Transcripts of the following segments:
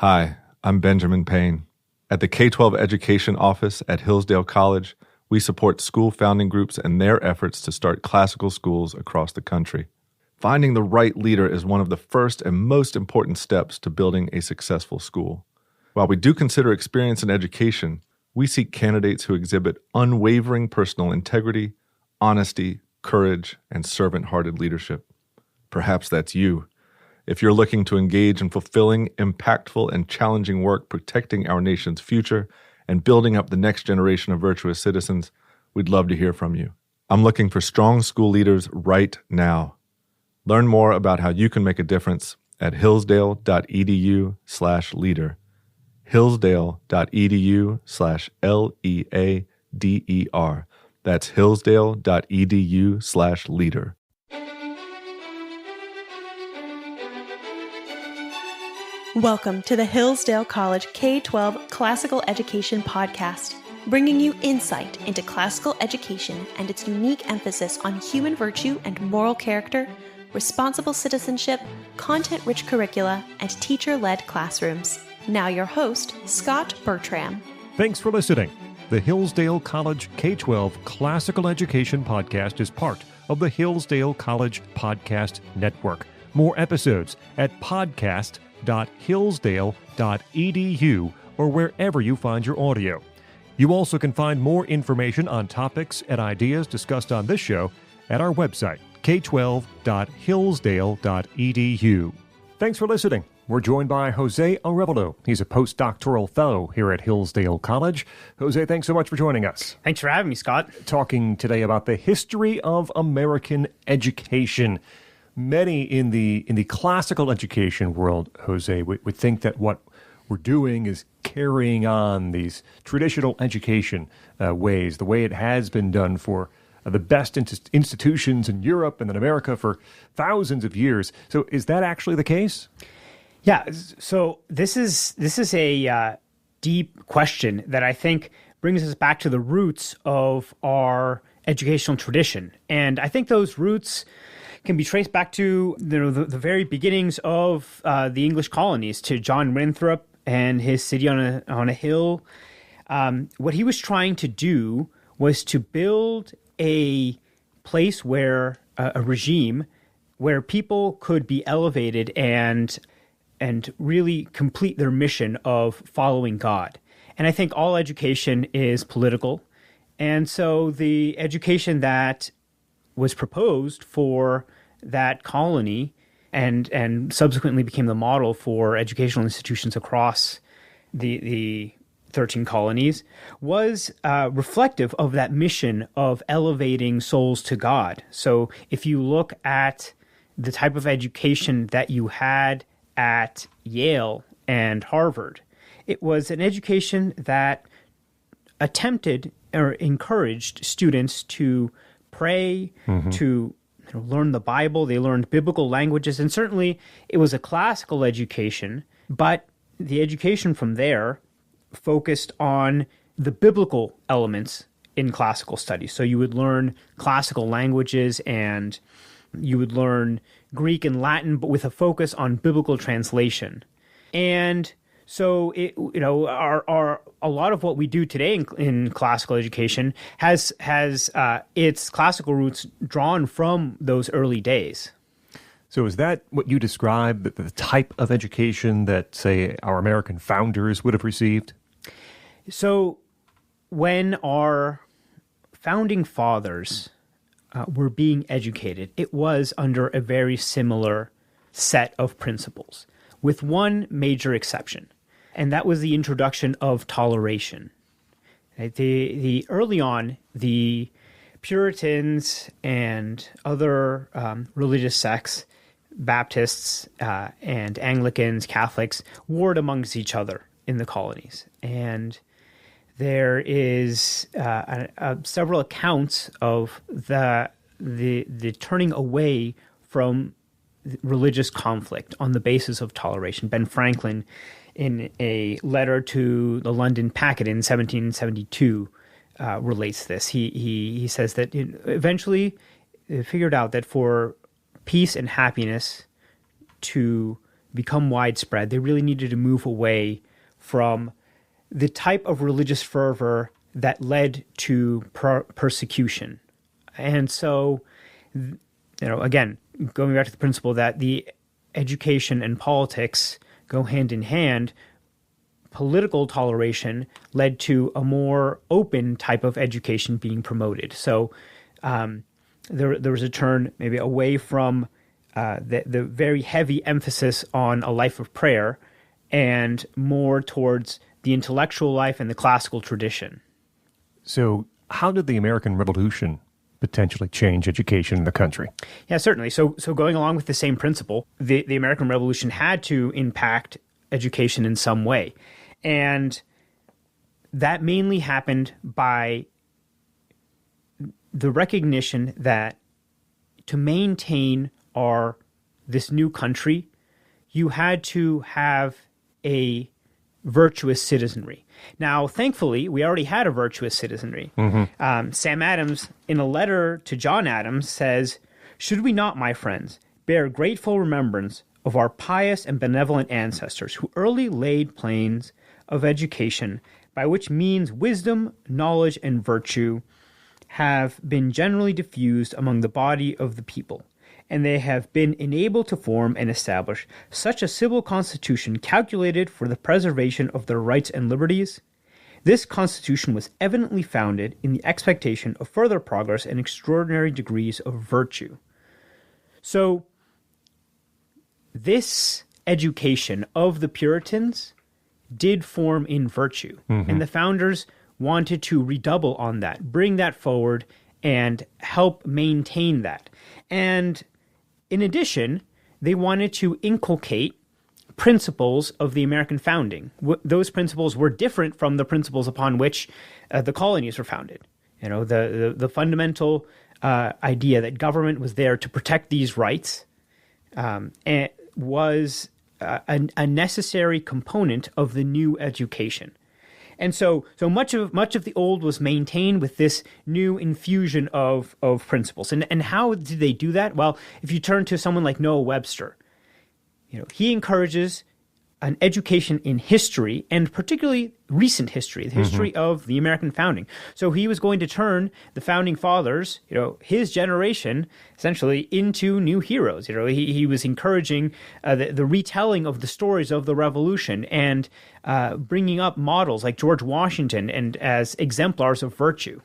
Hi, I'm Benjamin Payne. At the K-12 Education Office at Hillsdale College, we support school founding groups and their efforts to start classical schools across the country. Finding the right leader is one of the first and most important steps to building a successful school. While we do consider experience in education, we seek candidates who exhibit unwavering personal integrity, honesty, courage, and servant-hearted leadership. Perhaps that's you. If you're looking to engage in fulfilling, impactful, and challenging work protecting our nation's future and building up the next generation of virtuous citizens, we'd love to hear from you. I'm looking for strong school leaders right now. Learn more about how you can make a difference at hillsdale.edu/leader. hillsdale.edu/LEADER. That's hillsdale.edu/leader. Welcome to the Hillsdale College K-12 Classical Education Podcast, bringing you insight into classical education and its unique emphasis on human virtue and moral character, responsible citizenship, content-rich curricula, and teacher-led classrooms. Now your host, Scot Bertram. Thanks for listening. The Hillsdale College K-12 Classical Education Podcast is part of the Hillsdale College Podcast Network. More episodes at podcast.hillsdale.edu or wherever you find your audio. You also can find more information on topics and ideas discussed on this show at our website, k12.hillsdale.edu. Thanks for listening. We're joined by Jose Arevalo. He's a post-doctoral fellow here at Hillsdale College. Jose, thanks so much for joining us. Thanks for having me, Scott. Talking today about the history of American education. Many in the classical education world, Jose, would think that what we're doing is carrying on these traditional education ways, the way it has been done for the best institutions in Europe and in America for thousands of years. So is that actually the case? Yeah, so this is a deep question that I think brings us back to the roots of our educational tradition. And I think those roots can be traced back to the very beginnings of the English colonies, to John Winthrop and his city on a hill. What he was trying to do was to build a place where a regime where people could be elevated and really complete their mission of following God. And I think all education is political. And so the education that was proposed for that colony and subsequently became the model for educational institutions across the 13 colonies was reflective of that mission of elevating souls to God. So if you look at the type of education that you had at Yale and Harvard, it was an education that attempted or encouraged students to pray, to learn the Bible. They learned biblical languages, and certainly it was a classical education, but the education from there focused on the biblical elements in classical studies. So you would learn classical languages and you would learn Greek and Latin, but with a focus on biblical translation. And so a lot of what we do today in classical education has its classical roots drawn from those early days. So is that what you describe, the type of education that, say, our American founders would have received? So when our founding fathers were being educated, it was under a very similar set of principles, with one major exception, and that was the introduction of toleration. The early on, the Puritans and other religious sects, Baptists and Anglicans, Catholics, warred amongst each other in the colonies. And there is several accounts of the turning away from religious conflict on the basis of toleration. Ben Franklin, in a letter to the London Packet in 1772, relates this. He says that eventually they figured out that for peace and happiness to become widespread, they really needed to move away from the type of religious fervor that led to persecution. And so, again, going back to the principle that the education and politics go hand in hand, political toleration led to a more open type of education being promoted. So there was a turn maybe away from the very heavy emphasis on a life of prayer and more towards the intellectual life and the classical tradition. So how did the American Revolution potentially change education in the country? Yeah, certainly. So going along with the same principle, the American Revolution had to impact education in some way. And that mainly happened by the recognition that to maintain this new country, you had to have a virtuous citizenry. Now, thankfully, we already had a virtuous citizenry. Sam Adams, in a letter to John Adams, says, "Should we not, my friends, bear grateful remembrance of our pious and benevolent ancestors who early laid plains of education, by which means wisdom, knowledge, and virtue have been generally diffused among the body of the people, and they have been enabled to form and establish such a civil constitution calculated for the preservation of their rights and liberties. This constitution was evidently founded in the expectation of further progress and extraordinary degrees of virtue." So this education of the Puritans did form in virtue, and the founders wanted to redouble on that, bring that forward, and help maintain that. And in addition, they wanted to inculcate principles of the American founding. Those principles were different from the principles upon which the colonies were founded. The fundamental idea that government was there to protect these rights was a necessary component of the new education. And so much of the old was maintained with this new infusion of principles. And how did they do that? Well, if you turn to someone like Noah Webster, he encourages an education in history, and particularly recent history, the history of the American founding. So he was going to turn the founding fathers, his generation, essentially into new heroes. He was encouraging the retelling of the stories of the Revolution and bringing up models like George Washington and as exemplars of virtue.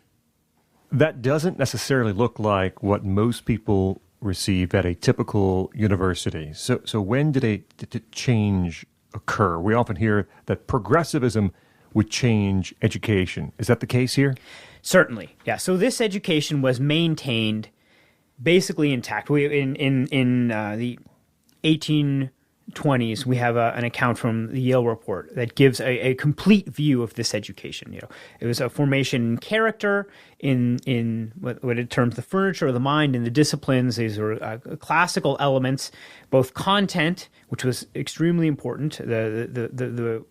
That doesn't necessarily look like what most people receive at a typical university. So when did a change occur? We often hear that progressivism would change education. Is that the case here? Certainly, yeah. So this education was maintained basically intact. In the 1820s, we have an account from the Yale Report that gives a complete view of this education. It was a formation in character, in what it terms the furniture of the mind, and the disciplines. These were classical elements, both content, which was extremely important, the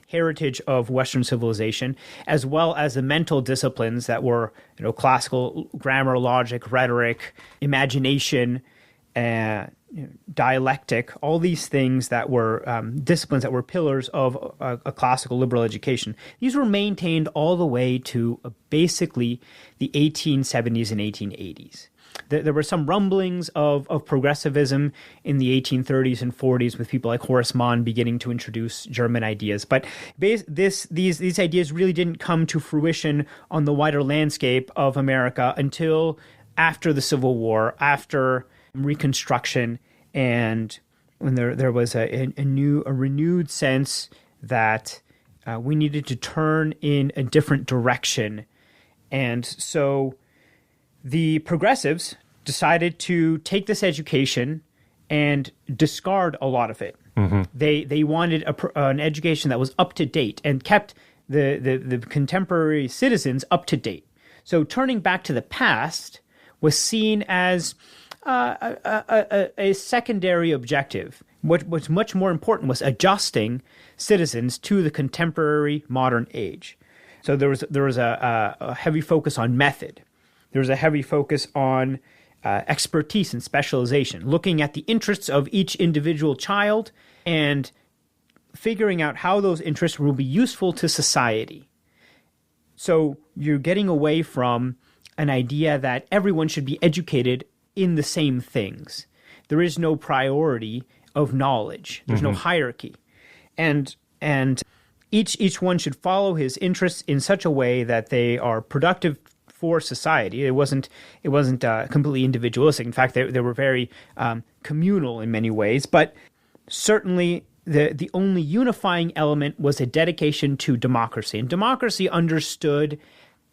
heritage of Western civilization, as well as the mental disciplines that were classical grammar, logic, rhetoric, imagination, dialectic, all these things that were disciplines that were pillars of a classical liberal education. These were maintained all the way to basically the 1870s and 1880s. There were some rumblings of progressivism in the 1830s and 40s with people like Horace Mann beginning to introduce German ideas. But these ideas really didn't come to fruition on the wider landscape of America until after the Civil War, after Reconstruction, and when there was a renewed sense that we needed to turn in a different direction. And so the progressives decided to take this education and discard a lot of it. They wanted an education that was up to date and kept the contemporary citizens up to date. So turning back to the past was seen as a secondary objective. What was much more important was adjusting citizens to the contemporary modern age. So there was a heavy focus on method. There was a heavy focus on expertise and specialization, looking at the interests of each individual child and figuring out how those interests will be useful to society. So you're getting away from an idea that everyone should be educated in the same things. There is no priority of knowledge. There's no hierarchy. And each one should follow his interests in such a way that they are productive for society. It wasn't completely individualistic. In fact, they were very communal in many ways. But certainly the only unifying element was a dedication to democracy. And democracy understood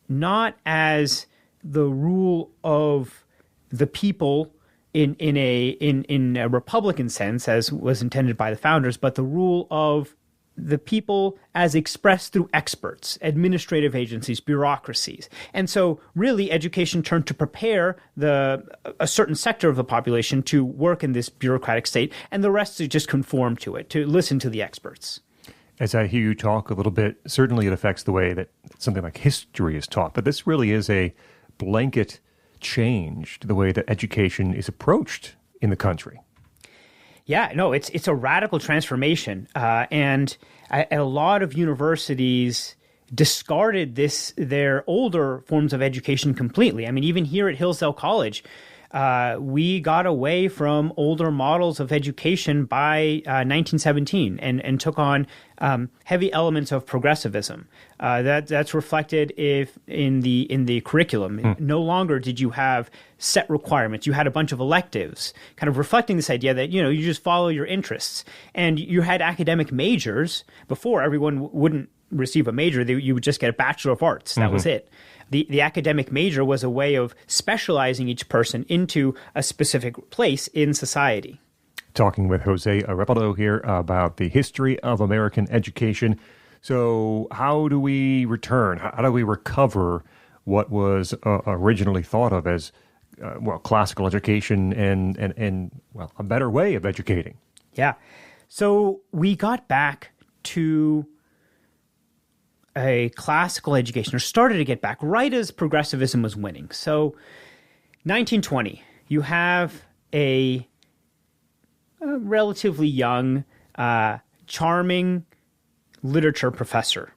not as the rule of the people in a Republican sense, as was intended by the founders, but the rule of the people as expressed through experts, administrative agencies, bureaucracies. And so really education turned to prepare a certain sector of the population to work in this bureaucratic state, and the rest to just conform to it, to listen to the experts. As I hear you talk a little bit, certainly it affects the way that something like history is taught, but this really is a blanket change to the way that education is approached in the country. Yeah, no, it's a radical transformation, and a lot of universities discarded their older forms of education completely. I mean, even here at Hillsdale College, we got away from older models of education by 1917 and took on heavy elements of progressivism. That's reflected in the curriculum. No longer did you have set requirements. You had a bunch of electives, kind of reflecting this idea that you just follow your interests. And you had academic majors. Before, everyone wouldn't receive a major. You would just get a Bachelor of Arts. That was it. The academic major was a way of specializing each person into a specific place in society. Talking with Jose Arevalo here about the history of American education. So how do we return? How do we recover what was originally thought of as, classical education and a better way of educating? Yeah. So we got back to a classical education, or started to get back right as progressivism was winning. So 1920, you have a relatively young, charming literature professor,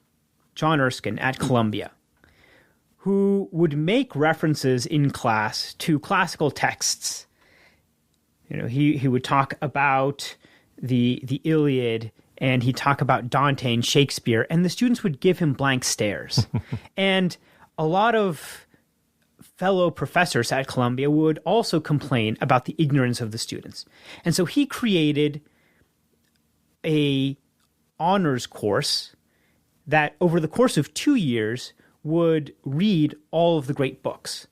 John Erskine at Columbia, who would make references in class to classical texts. He would talk about the Iliad, and he'd talk about Dante and Shakespeare, and the students would give him blank stares. And a lot of fellow professors at Columbia would also complain about the ignorance of the students. And so he created a honors course that over the course of 2 years would read all of the great books.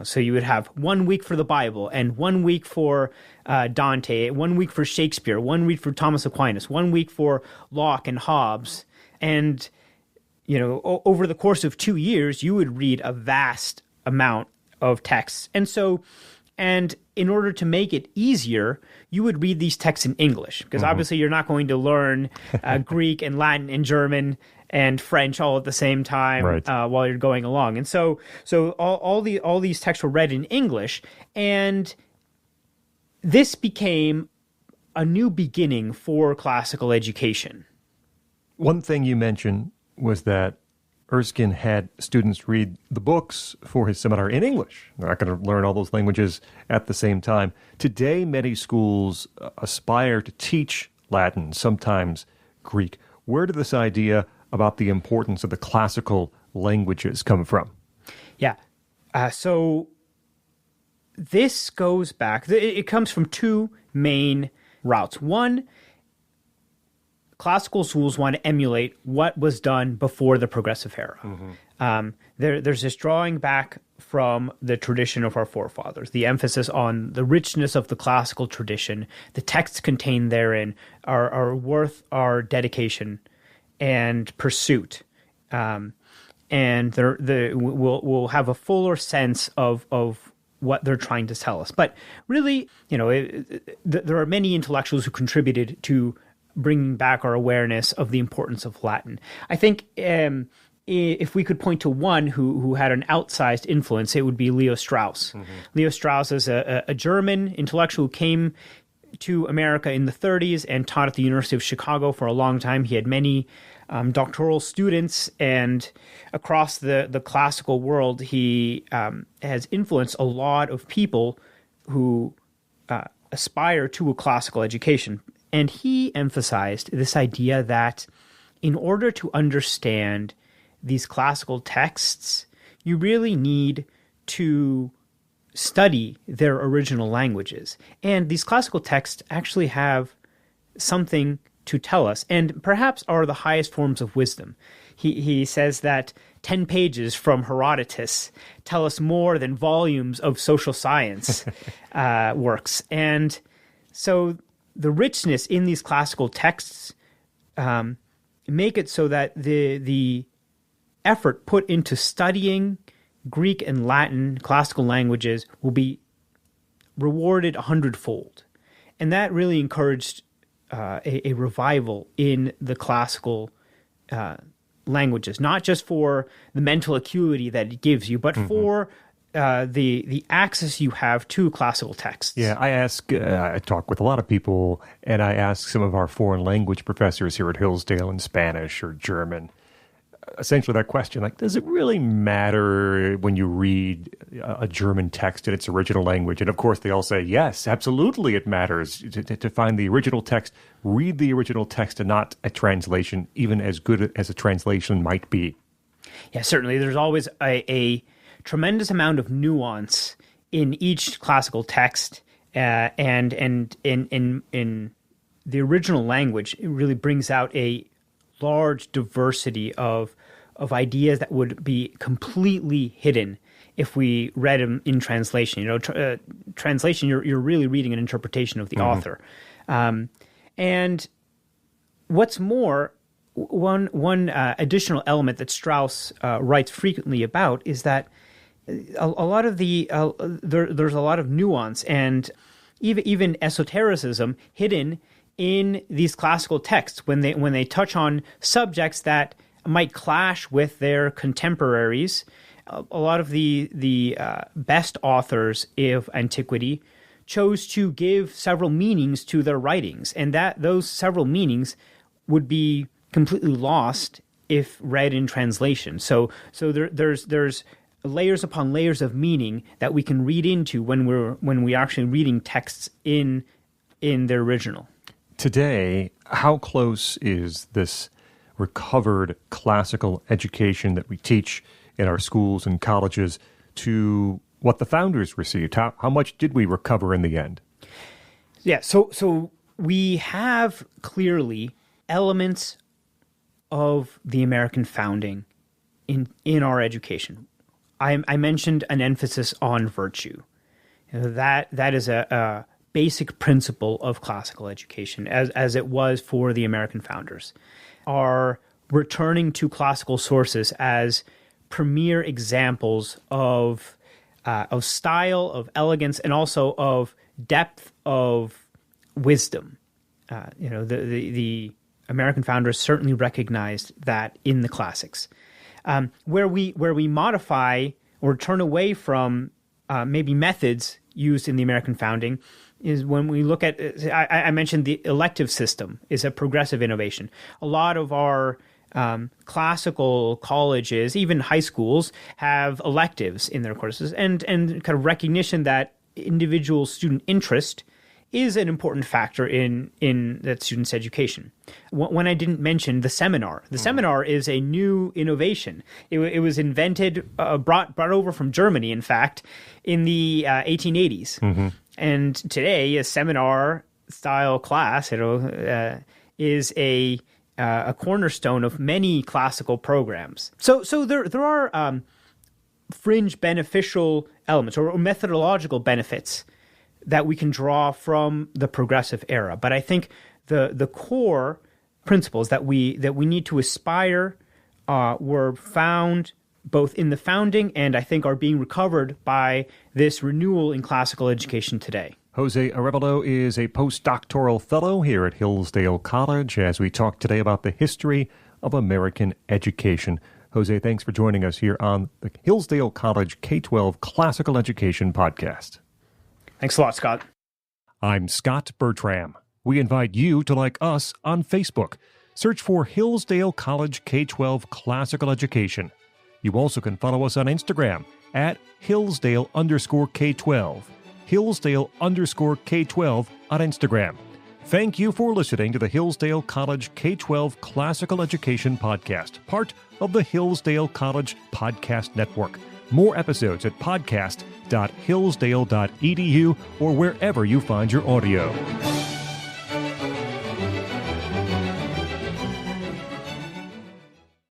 So you would have 1 week for the Bible, and 1 week for Dante, 1 week for Shakespeare, 1 week for Thomas Aquinas, 1 week for Locke and Hobbes. And, over the course of 2 years, you would read a vast amount of texts. And in order to make it easier, you would read these texts in English, because obviously you're not going to learn Greek and Latin and German and French all at the same time, right, while you're going along. And so all these texts were read in English, and this became a new beginning for classical education. One thing you mentioned was that Erskine had students read the books for his seminar in English. They're not going to learn all those languages at the same time. Today, many schools aspire to teach Latin, sometimes Greek. Where did this idea about the importance of the classical languages come from? Yeah. So this goes back. It comes from two main routes. One, classical schools want to emulate what was done before the progressive era. There's this drawing back from the tradition of our forefathers, the emphasis on the richness of the classical tradition. The texts contained therein are worth our dedication and pursuit. And we'll have a fuller sense of what they're trying to tell us. But really, there are many intellectuals who contributed to bringing back our awareness of the importance of Latin. I think if we could point to one who had an outsized influence, it would be Leo Strauss. Leo Strauss is a German intellectual who came to America in the 30s and taught at the University of Chicago for a long time. He had many doctoral students, and across the classical world, he has influenced a lot of people who aspire to a classical education. And he emphasized this idea that in order to understand these classical texts, you really need to study their original languages. And these classical texts actually have something to tell us, and perhaps are the highest forms of wisdom. He says that 10 pages from Herodotus tell us more than volumes of social science works. And so the richness in these classical texts make it so that the effort put into studying Greek and Latin classical languages will be rewarded 100-fold. And that really encouraged a revival in the classical languages, not just for the mental acuity that it gives you, but for the access you have to classical texts. Yeah, I talk with a lot of people, and I ask some of our foreign language professors here at Hillsdale in Spanish or German, essentially that question, like, does it really matter when you read a German text in its original language? And of course, they all say, yes, absolutely it matters to find the original text, read the original text and not a translation, even as good as a translation might be. Yeah, certainly. There's always a tremendous amount of nuance in each classical text, and in the original language, it really brings out a large diversity of ideas that would be completely hidden if we read them in translation. Translation, you're really reading an interpretation of the author. And what's more, one additional element that Strauss writes frequently about is that a lot of there's a lot of nuance and even esotericism hidden in these classical texts when they touch on subjects that might clash with their contemporaries. A lot of the best authors of antiquity chose to give several meanings to their writings, and that those several meanings would be completely lost if read in translation. So there's layers upon layers of meaning that we can read into when we're actually reading texts in their original. Today, how close is this recovered classical education that we teach in our schools and colleges to what the founders received? How much did we recover in the end? Yeah, so we have clearly elements of the American founding in our education. I mentioned an emphasis on virtue. That is a basic principle of classical education, as it was for the American founders, are returning to classical sources as premier examples of style, of elegance, and also of depth of wisdom. The American founders certainly recognized that in the classics. Where we modify or turn away from maybe methods used in the American founding is when we look at, I mentioned the elective system is a progressive innovation. A lot of our classical colleges, even high schools, have electives in their courses, and kind of recognition that individual student interest is an important factor in that student's education. When I didn't mention the seminar is a new innovation. It was invented, brought over from Germany, in fact, in the 1880s. Mm-hmm. And today, a seminar-style class, is a cornerstone of many classical programs. So there are fringe beneficial elements or methodological benefits that we can draw from the progressive era. But I think the core principles that we need to aspire were found both in the founding and I think are being recovered by this renewal in classical education today. Jose Arevalo is a post-doctoral fellow here at Hillsdale College as we talk today about the history of American education. Jose, thanks for joining us here on the Hillsdale College K-12 Classical Education Podcast. Thanks a lot, Scott. I'm Scot Bertram. We invite you to like us on Facebook. Search for Hillsdale College K-12 Classical Education. You also can follow us on Instagram at Hillsdale_K12. Hillsdale_K12 on Instagram. Thank you for listening to the Hillsdale College K-12 Classical Education Podcast, part of the Hillsdale College Podcast Network. More episodes at podcast.hillsdale.edu or wherever you find your audio.